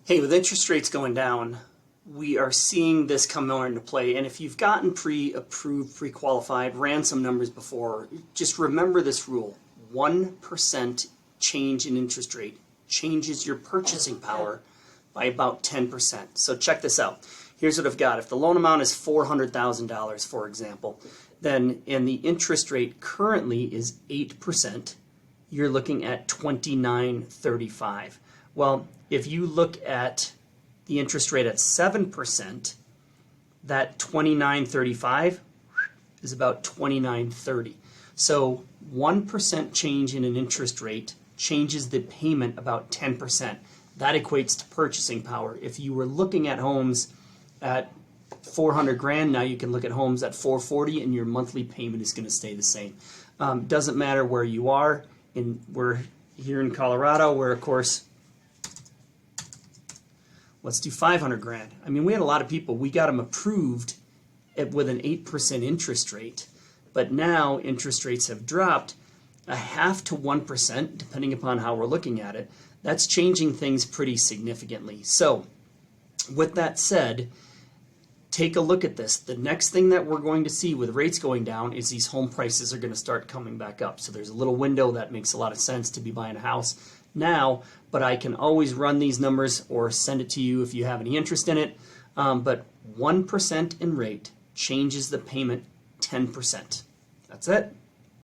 Hey, with interest rates going down, we are seeing this come more into play. And if you've gotten pre-approved, pre-qualified, ran some numbers before, just remember this rule. 1% change in interest rate changes your purchasing power by about 10%. So check this out. Here's what I've got. If the loan amount is $400,000, for example, then and the interest rate currently is 8%, you're looking at $29.35. Well, if you look at the interest rate at 7%, that $29.35 is about $29.30. So 1% change in an interest rate changes the payment about 10%. That equates to purchasing power. If you were looking at homes at 400 grand, now you can look at homes at 440 and your monthly payment is going to stay the same. Doesn't matter where you are. We're here in Colorado where, of course, let's do 500 grand. I mean, we had a lot of people, we got them approved with an 8% interest rate, but now interest rates have dropped 0.5% to 1%, depending upon how we're looking at it. That's changing things pretty significantly. So, with that said, take a look at this. The next thing that we're going to see with rates going down is these home prices are going to start coming back up. So there's a little window that makes a lot of sense to be buying a house now, but I can always run these numbers or send it to you if you have any interest in it. But 1% in rate changes the payment 10%. That's it.